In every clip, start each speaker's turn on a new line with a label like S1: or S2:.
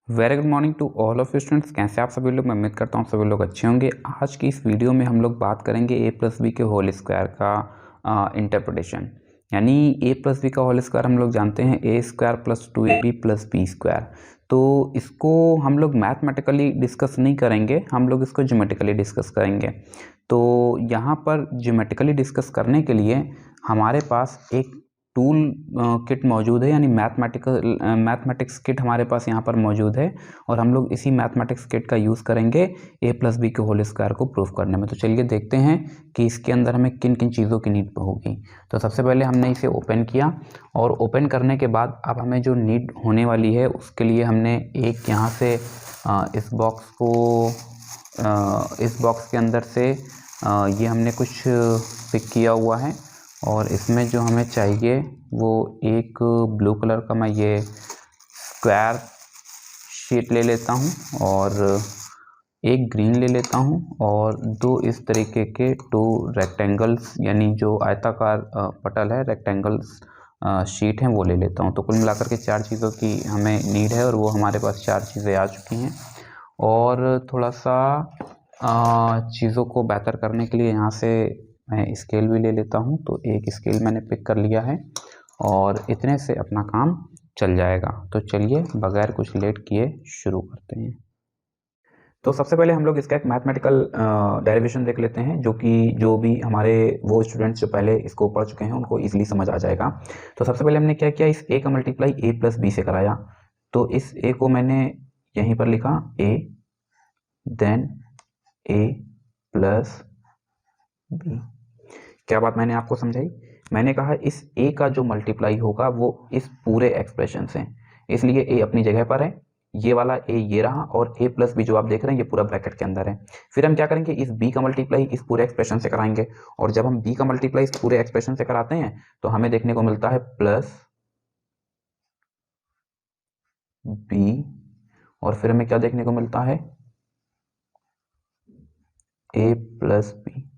S1: Very good morning to all of you students. कैसे आप सभी लोग? मैं उम्मीद करता हूँ सभी लोग अच्छे होंगे। आज की इस वीडियो में हम लोग बात करेंगे ए प्लस बी के होल स्क्वायर का इंटरप्रिटेशन। यानी ए प्लस बी का होल स्क्वायर हम लोग जानते हैं A square plus 2ab plus B square. तो इसको हम लोग मैथमेटिकली डिस्कस नहीं करेंगे, हम लोग इसको ज्योमेट्रिकली डिस्कस करेंगे। तो यहाँ पर ज्योमेट्रिकली डिस्कस करने के लिए हमारे पास एक टूल किट मौजूद है, यानी मैथमेटिक्स किट हमारे पास यहाँ पर मौजूद है और हम लोग इसी मैथमेटिक्स किट का यूज़ करेंगे ए प्लस बी के होल स्क्वायर को प्रूफ करने में। तो चलिए देखते हैं कि इसके अंदर हमें किन किन चीज़ों की नीड होगी। तो सबसे पहले हमने इसे ओपन किया और ओपन करने के बाद अब हमें जो नीड होने वाली है उसके लिए हमने एक यहाँ से इस बॉक्स के अंदर से ये हमने कुछ पिक किया हुआ है और इसमें जो हमें चाहिए वो एक ब्लू कलर का मैं ये स्क्वायर शीट ले लेता हूँ और एक ग्रीन ले लेता हूँ और दो इस तरीके के टू रेक्टेंगल्स, यानी जो आयताकार पटल है, रेक्टेंगल्स शीट हैं, वो ले लेता हूँ। तो कुल मिलाकर के चार चीज़ों की हमें नीड है और वो हमारे पास चार चीज़ें आ चुकी हैं। और थोड़ा सा चीज़ों को बेहतर करने के लिए यहाँ से मैं स्केल भी ले लेता हूँ। तो एक स्केल मैंने पिक कर लिया है और इतने से अपना काम चल जाएगा। तो चलिए बगैर कुछ लेट किए शुरू करते हैं। तो सबसे पहले हम लोग इसका एक मैथमेटिकल डेरिवेशन देख लेते हैं, जो भी हमारे वो स्टूडेंट्स जो पहले इसको पढ़ चुके हैं उनको इजीली समझ आ जाएगा। तो सबसे पहले हमने क्या किया, इस a का मल्टीप्लाई a प्लस बी से कराया। तो इस a को मैंने यहीं पर लिखा a, then a plus B. क्या बात मैंने आपको समझाई? मैंने कहा इस a का जो मल्टीप्लाई होगा वो इस पूरे एक्सप्रेशन से, इसलिए a अपनी जगह पर है, ये वाला a ये रहा और a प्लस बी जो आप देख रहे हैं ये पूरा ब्रैकेट के अंदर है। फिर हम क्या करेंगे, इस b का मल्टीप्लाई इस पूरे एक्सप्रेशन से कराएंगे और जब हम b का मल्टीप्लाई इस पूरे एक्सप्रेशन से कराते हैं तो हमें देखने को मिलता है प्लस b और फिर हमें क्या देखने को मिलता है, a प्लस बी।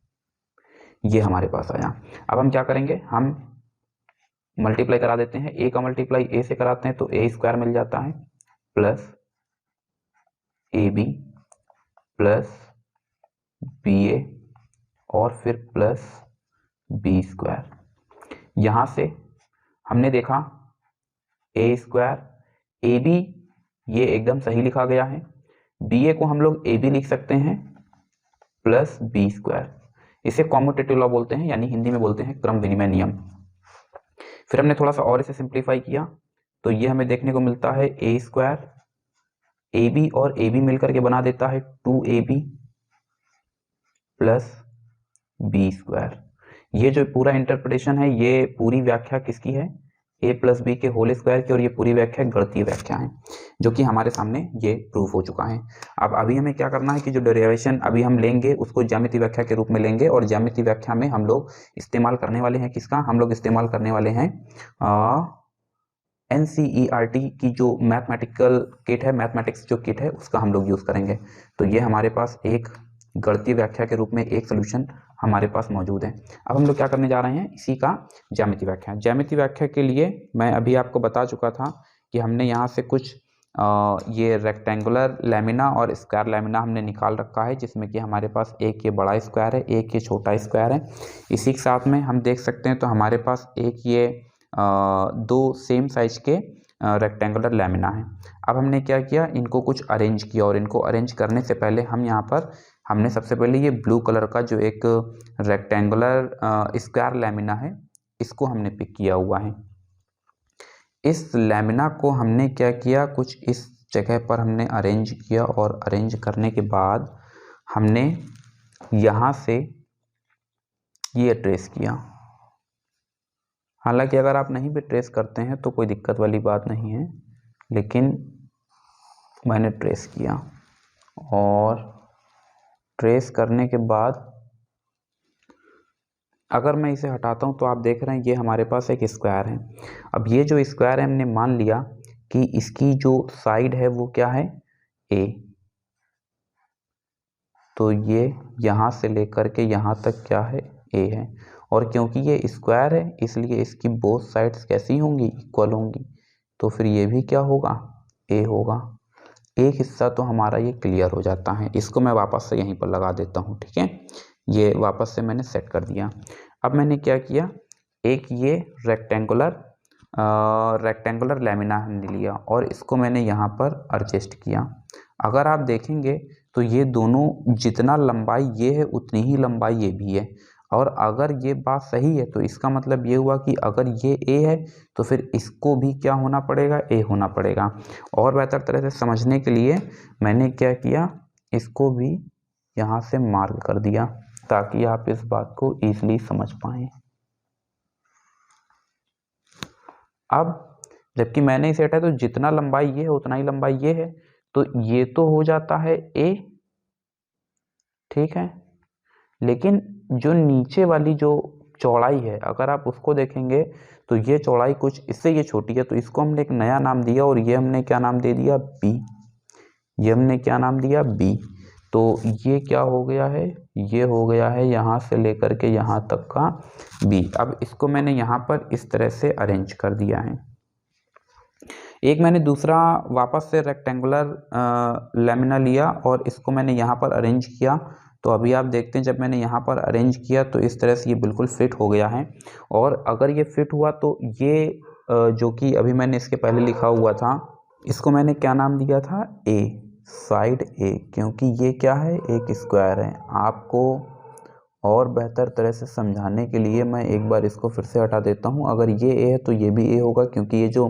S1: ये हमारे पास आया। अब हम क्या करेंगे, हम मल्टीप्लाई करा देते हैं, a का मल्टीप्लाई a से कराते हैं तो a स्क्वायर मिल जाता है प्लस ab प्लस ba और फिर प्लस b स्क्वायर। यहां से हमने देखा a स्क्वायर ab ये एकदम सही लिखा गया है, ba को हम लोग ab लिख सकते हैं प्लस b स्क्वायर। इसे कॉम्यूटेटिव लॉ बोलते हैं, यानी हिंदी में बोलते हैं क्रम विनिमय नियम। फिर हमने थोड़ा सा और इसे सिंप्लीफाई किया तो ये हमें देखने को मिलता है a स्क्वायर, ab और ab मिलकर के बना देता है 2ab प्लस b स्क्वायर। ये जो पूरा इंटरप्रिटेशन है, ये पूरी व्याख्या किसकी है, a प्लस बी के होल स्क्वायर की, और ये पूरी व्याख्या गणितीय व्याख्या है जो कि हमारे सामने ये प्रूफ हो चुका है। अब अभी हमें क्या करना है कि जो डेरिवेशन अभी हम लेंगे उसको ज्यामितीय व्याख्या के रूप में लेंगे और ज्यामितीय व्याख्या में हम लोग इस्तेमाल करने वाले हैं किसका, हम लोग इस्तेमाल करने वाले हैं NCERT की जो मैथमेटिकल किट है, मैथमेटिक्स जो किट है उसका हम लोग यूज करेंगे। तो ये हमारे पास एक गणितीय व्याख्या के रूप में एक सोल्यूशन हमारे पास मौजूद है। अब हम लोग क्या करने जा रहे हैं, इसी का ज्यामितीय व्याख्या। ज्यामितीय व्याख्या के लिए मैं अभी आपको बता चुका था कि हमने यहाँ से कुछ ये रेक्टेंगुलर लैमिना और स्क्वायर लैमिना हमने निकाल रखा है, जिसमें कि हमारे पास एक ये बड़ा स्क्वायर है, एक ये छोटा स्क्वायर है। इसी के साथ में हम देख सकते हैं तो हमारे पास एक ये दो सेम साइज के रेक्टेंगुलर लैमिना है। अब हमने क्या किया, इनको कुछ अरेंज किया और इनको अरेंज करने से पहले हम यहाँ पर हमने सबसे पहले ये ब्लू कलर का जो एक रेक्टेंगुलर स्क्वायर लैमिना है इसको हमने पिक किया हुआ है। इस लैमिना को हमने क्या किया, कुछ इस जगह पर हमने अरेंज किया और अरेंज करने के बाद हमने यहाँ से ये ट्रेस किया। हालांकि अगर आप नहीं भी ट्रेस करते हैं तो कोई दिक्कत वाली बात नहीं है, लेकिन मैंने ट्रेस किया और ट्रेस करने के बाद अगर मैं इसे हटाता हूं तो आप देख रहे हैं ये हमारे पास एक स्क्वायर है। अब ये जो स्क्वायर है हमने मान लिया कि इसकी जो साइड है वो क्या है, a। तो ये यहां से लेकर के यहां तक क्या है, a है। और क्योंकि ये स्क्वायर है इसलिए इसकी बोथ साइड्स कैसी होंगी, इक्वल होंगी। तो फिर ये भी क्या होगा, a होगा। एक हिस्सा तो हमारा ये क्लियर हो जाता है। इसको मैं वापस से यहीं पर लगा देता हूँ, ठीक है। ये वापस से मैंने सेट कर दिया। अब मैंने क्या किया, एक ये रेक्टेंगुलर लैमिना हमने लिया और इसको मैंने यहाँ पर एडजस्ट किया। अगर आप देखेंगे तो ये दोनों जितना लंबाई ये है उतनी ही लंबाई ये भी है, और अगर ये बात सही है तो इसका मतलब ये हुआ कि अगर ये ए है तो फिर इसको भी क्या होना पड़ेगा, ए होना पड़ेगा। और बेहतर तरह से समझने के लिए मैंने क्या किया, इसको भी यहाँ से मार्क कर दिया ताकि आप इस बात को ईजिली समझ पाएं। अब जबकि मैंने इसे हटाया तो जितना लंबाई ये है उतना ही लंबाई ये है, तो ये तो हो जाता है ए, ठीक है। लेकिन जो नीचे वाली जो चौड़ाई है अगर आप उसको देखेंगे तो ये चौड़ाई कुछ इससे ये छोटी है, तो इसको हमने एक नया नाम दिया और ये हमने क्या नाम दे दिया, बी। ये हमने क्या नाम दिया, बी। तो ये क्या हो गया है, ये हो गया है यहाँ से लेकर के यहाँ तक का बी। अब इसको मैंने यहाँ पर इस तरह से अरेंज कर दिया है। एक मैंने दूसरा वापस से रेक्टेंगुलर लैमिना लिया और इसको मैंने यहाँ पर अरेंज किया। तो अभी आप देखते हैं जब मैंने यहाँ पर अरेंज किया तो इस तरह से ये बिल्कुल फिट हो गया है। और अगर ये फिट हुआ तो ये जो कि अभी मैंने इसके पहले लिखा हुआ था, इसको मैंने क्या नाम दिया था, ए, साइड ए, क्योंकि ये क्या है, एक स्क्वायर है। आपको और बेहतर तरह से समझाने के लिए मैं एक बार इसको फिर से हटा देता हूँ। अगर ये ए है तो ये भी ए होगा, क्योंकि ये जो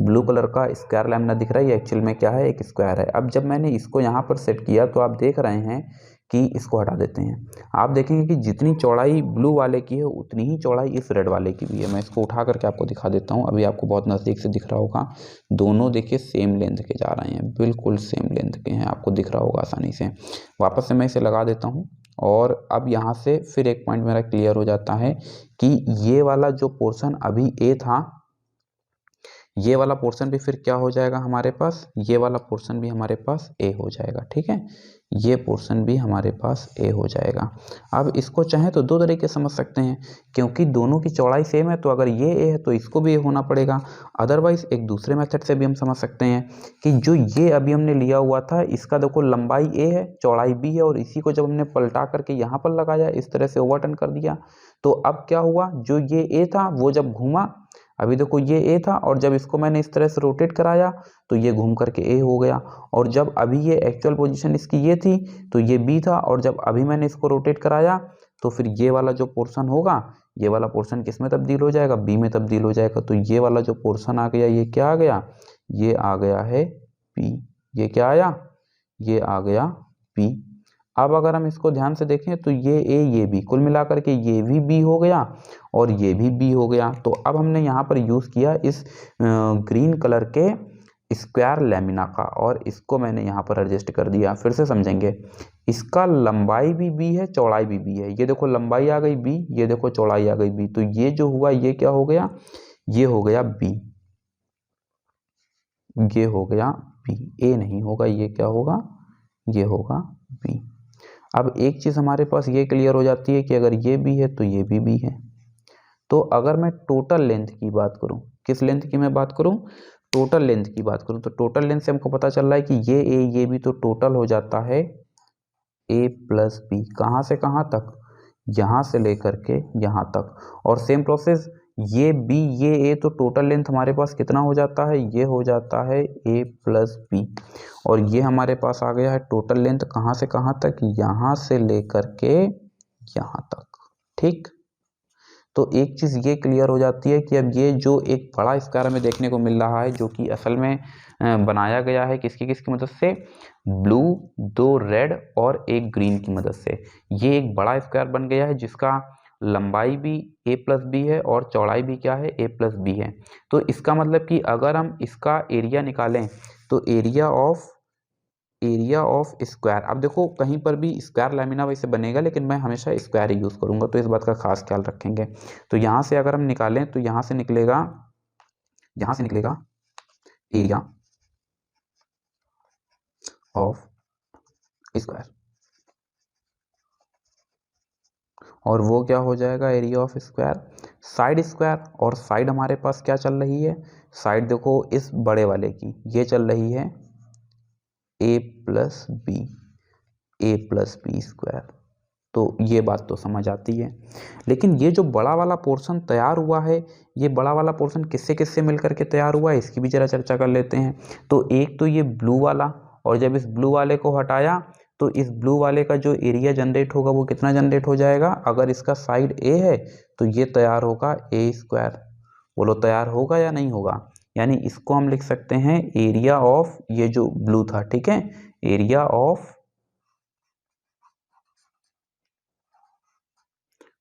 S1: ब्लू कलर का स्क्वायर लैमिना दिख रहा है ये एक्चुअल में क्या है, एक स्क्वायर है। अब जब मैंने इसको यहाँ पर सेट किया तो आप देख रहे हैं कि इसको हटा देते हैं, आप देखेंगे कि जितनी चौड़ाई ब्लू वाले की है उतनी ही चौड़ाई इस रेड वाले की भी है। मैं इसको उठा करके आपको दिखा देता हूँ, अभी आपको बहुत नज़दीक से दिख रहा होगा। दोनों देखिए सेम लेंथ के जा रहे हैं, बिल्कुल सेम लेंथ के हैं, आपको दिख रहा होगा आसानी से। वापस से मैं इसे लगा देता हूँ और अब यहाँ से फिर एक पॉइंट मेरा क्लियर हो जाता है कि ये वाला जो पोर्शन अभी ए था, ये वाला पोर्शन भी फिर क्या हो जाएगा हमारे पास, ये वाला पोर्शन भी हमारे पास ए हो जाएगा, ठीक है। ये पोर्शन भी हमारे पास ए हो जाएगा। अब इसको चाहे तो दो तरीके समझ सकते हैं, क्योंकि दोनों की चौड़ाई सेम है तो अगर ये ए है तो इसको भी ए होना पड़ेगा। अदरवाइज एक दूसरे मेथड से भी हम समझ सकते हैं कि जो ये अभी हमने लिया हुआ था इसका देखो लंबाई ए है चौड़ाई बी है, और इसी को जब हमने पलटा करके यहाँ पर लगाया, इस तरह से ओवरटर्न कर दिया, तो अब क्या हुआ, जो ये ए था वो जब घूमा, अभी देखो ये ए था और जब इसको मैंने इस तरह से रोटेट कराया तो ये घूम करके ए हो गया। और जब अभी ये एक्चुअल पोजीशन इसकी ये थी तो ये बी था, और जब अभी मैंने इसको रोटेट कराया तो फिर ये वाला जो पोर्शन होगा, ये वाला पोर्शन किस में तब्दील हो जाएगा, बी में तब्दील हो जाएगा। तो ये वाला जो पोर्शन आ गया ये क्या आ गया, ये आ गया है बी। ये क्या आया, ये आ गया बी। अब अगर हम इसको ध्यान से देखें तो ये ए ये बी, कुल मिलाकर के ये भी बी हो गया और ये भी बी हो गया। तो अब हमने यहाँ पर यूज़ किया इस ग्रीन कलर के स्क्वायर लैमिना का, और इसको मैंने यहाँ पर एडजस्ट कर दिया। फिर से समझेंगे, इसका लंबाई भी बी है चौड़ाई भी बी है। ये देखो लंबाई आ गई बी, ये देखो चौड़ाई आ गई बी, तो ये जो हुआ ये क्या हो गया, ये हो गया बी, ये हो गया बी। ए नहीं होगा, ये क्या होगा, ये होगा बी। अब एक चीज़ हमारे पास ये क्लियर हो जाती है कि अगर ये बी है तो ये भी है। तो अगर मैं टोटल लेंथ की बात करूं, किस लेंथ की मैं बात करूं, टोटल लेंथ की बात करूं, तो टोटल लेंथ से हमको पता चल रहा है कि ये ए ये बी तो टोटल हो जाता है ए प्लस बी। कहाँ से कहाँ तक, यहाँ से लेकर के यहाँ तक। और सेम प्रोसेस ये बी ये ए, तो टोटल लेंथ हमारे पास कितना हो जाता है, ये हो जाता है ए प्लस बी। और ये हमारे पास आ गया है टोटल लेंथ कहाँ से कहाँ तक, यहाँ से लेकर के यहाँ तक, ठीक। तो एक चीज़ ये क्लियर हो जाती है कि अब ये जो एक बड़ा स्क्वायर हमें देखने को मिल रहा है, जो कि असल में बनाया गया है किसकी किसकी मदद से, ब्लू, दो रेड और एक ग्रीन की मदद से। ये एक बड़ा स्क्वायर बन गया है जिसका लंबाई भी ए प्लस बी है और चौड़ाई भी क्या है, ए प्लस बी है। तो इसका मतलब कि अगर हम इसका एरिया निकालें तो एरिया ऑफ स्क्वायर, अब देखो कहीं पर भी स्क्वायर लैमिना वैसे बनेगा लेकिन मैं हमेशा स्क्वायर ही यूज़ करूंगा, तो इस बात का खास ख्याल रखेंगे। तो यहाँ से अगर हम निकालें तो यहाँ से निकलेगा एरिया ऑफ स्क्वायर, और वो क्या हो जाएगा, area of square side square. और साइड हमारे पास क्या चल रही है, साइड देखो इस बड़े वाले की ये चल रही है ए प्लस बी स्क्वायर। तो ये बात तो समझ आती है, लेकिन ये जो बड़ा वाला पोर्शन तैयार हुआ है, ये बड़ा वाला पोर्शन किससे किससे मिलकर के तैयार हुआ है, इसकी भी जरा चर्चा कर लेते हैं। तो एक तो ये ब्लू वाला, और जब इस ब्लू वाले को हटाया तो इस ब्लू वाले का जो एरिया जनरेट होगा वो कितना जनरेट हो जाएगा, अगर इसका साइड ए है तो ये तैयार होगा ए स्क्वायर। बोलो तैयार होगा या नहीं होगा। यानी इसको हम लिख सकते हैं एरिया ऑफ, ये जो ब्लू था, ठीक है, area of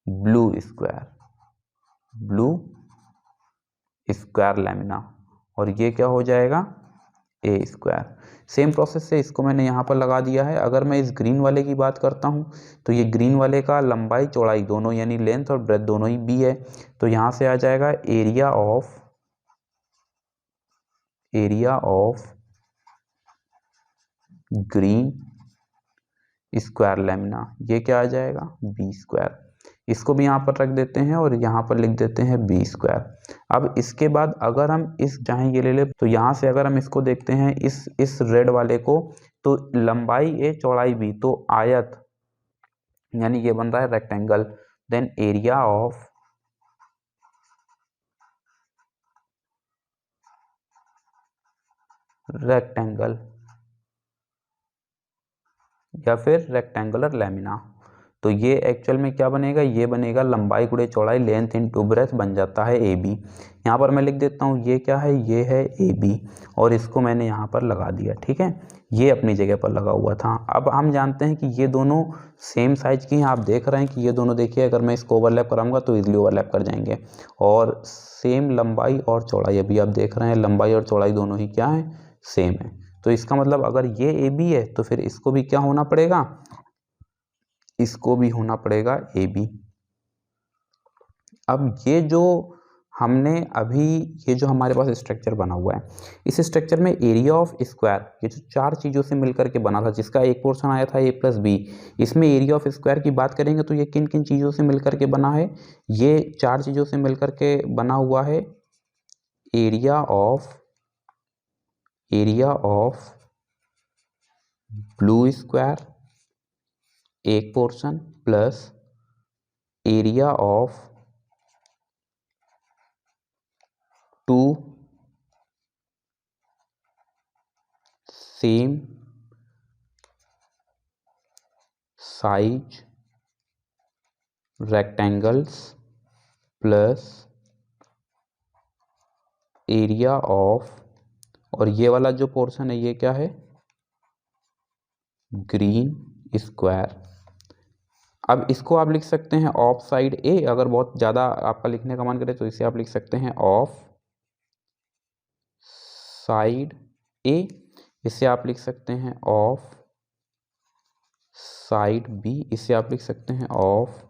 S1: blue square lamina, और ये क्या हो जाएगा, ए स्क्वायर। सेम प्रोसेस से इसको मैंने यहाँ पर लगा दिया है। अगर मैं इस ग्रीन वाले की बात करता हूँ तो ये ग्रीन वाले का लंबाई चौड़ाई दोनों यानी लेंथ और ब्रेथ दोनों ही बी है, तो यहाँ से आ जाएगा area of green square lamina, ये क्या आ जाएगा, बी स्क्वायर। इसको भी यहाँ पर रख देते हैं और यहाँ पर लिख देते हैं बी स्क्वायर। अब इसके बाद अगर हम इस चाहे ये ले ले, तो यहाँ से अगर हम इसको देखते हैं इस रेड वाले को, तो लंबाई ए चौड़ाई बी, तो आयत यानी ये बन रहा है rectangle. Then area of rectangle या फिर रेक्टेंगुलर लैमिना, तो ये एक्चुअल में क्या बनेगा, ये बनेगा लंबाई गुणे चौड़ाई, लेंथ इनटू ब्रेथ, बन जाता है ए बी। यहाँ पर मैं लिख देता हूँ ये क्या है, ये है ए बी, और इसको मैंने यहाँ पर लगा दिया, ठीक है, ये अपनी जगह पर लगा हुआ था। अब हम जानते हैं कि ये दोनों सेम साइज की हैं। आप देख रहे हैं कि ये दोनों, देखिए अगर मैं इसको ओवरलैप कराऊंगा तो इजीली ओवरलैप कर जाएंगे, और सेम लंबाई और चौड़ाई, अभी आप देख रहे हैं लंबाई और चौड़ाई दोनों ही क्या है, सेम है। तो इसका मतलब अगर ये ए बी है तो फिर इसको भी क्या होना पड़ेगा, इसको भी होना पड़ेगा ए बी। अब ये जो हमने अभी, ये जो हमारे पास स्ट्रक्चर बना हुआ है, इस स्ट्रक्चर में एरिया ऑफ स्क्वायर, ये जो चार चीज़ों से मिलकर के बना था, जिसका एक पोर्शन आया था ए प्लस बी, इसमें एरिया ऑफ स्क्वायर की बात करेंगे तो ये किन किन चीज़ों से मिलकर के बना है, ये चार चीज़ों से मिलकर के बना हुआ है। एरिया ऑफ ब्लू स्क्वायर एक portion, plus area of two same size rectangles, plus area of, और ये वाला जो पोर्शन है ये क्या है, ग्रीन स्क्वायर। अब इसको आप लिख सकते हैं ऑफ साइड ए, अगर बहुत ज़्यादा आपका लिखने का मन करे तो इसे आप लिख सकते हैं ऑफ साइड ए, इसे आप लिख सकते हैं ऑफ साइड बी, इसे आप लिख सकते हैं of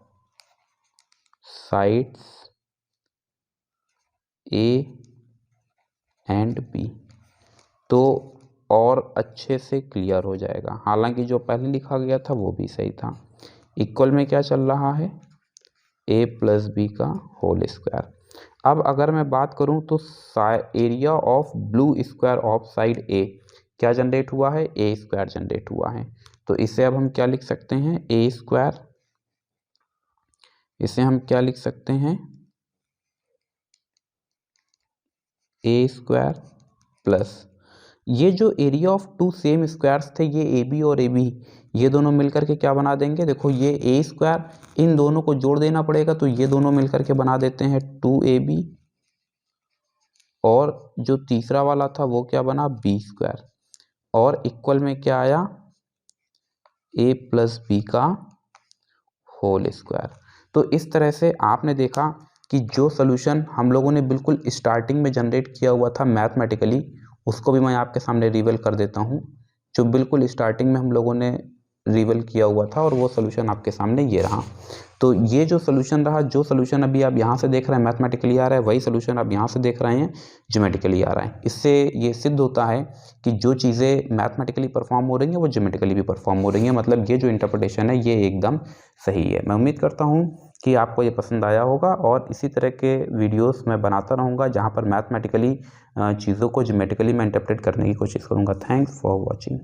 S1: sides A and B. तो और अच्छे से क्लियर हो जाएगा। हालांकि जो पहले लिखा गया था वो भी सही था। इक्वल में क्या चल रहा है, ए प्लस बी का होल स्क्वायर। अब अगर मैं बात करूं तो area of blue square of side A क्या जनरेट हुआ है, ए स्क्वायर जनरेट हुआ है। तो इसे अब हम क्या लिख सकते हैं, ए स्क्वायर, इसे हम क्या लिख सकते हैं, ए स्क्वायर प्लस ये जो area of two same squares थे, ये ए बी और ए बी, ये दोनों मिलकर के क्या बना देंगे, देखो ये ए स्क्वायर, इन दोनों को जोड़ देना पड़ेगा, तो ये दोनों मिलकर के बना देते हैं 2ab, और जो तीसरा वाला था वो क्या बना, बी स्क्वायर, और इक्वल में क्या आया, ए प्लस बी का होल स्क्वायर। तो इस तरह से आपने देखा कि जो सोल्यूशन हम लोगों ने बिल्कुल स्टार्टिंग में जनरेट किया हुआ था मैथमेटिकली, उसको भी मैं आपके सामने रिवील कर देता हूँ। जो बिल्कुल स्टार्टिंग में हम लोगों ने रिवील किया हुआ था, और वो सोल्यूशन आपके सामने ये रहा। तो ये जो सोल्यूशन रहा, जो सोल्यूशन अभी आप यहाँ से देख रहे हैं मैथमेटिकली आ रहा है, वही सोल्यूशन आप यहाँ से देख रहे हैं ज्योमेट्रिकली आ रहा है। इससे ये सिद्ध होता है कि जो चीज़ें मैथमेटिकली परफॉर्म हो रही हैं वो ज्योमेट्रिकली भी परफॉर्म हो रही हैं। मतलब ये जो इंटरप्रिटेशन है ये एकदम सही है। मैं उम्मीद करता हूँ कि आपको ये पसंद आया होगा, और इसी तरह के वीडियोस मैं बनाता रहूँगा जहाँ पर मैथमेटिकली चीज़ों को ज्योमेट्रिकली मैं इंटरप्रेट करने की कोशिश करूँगा। Thanks for watching.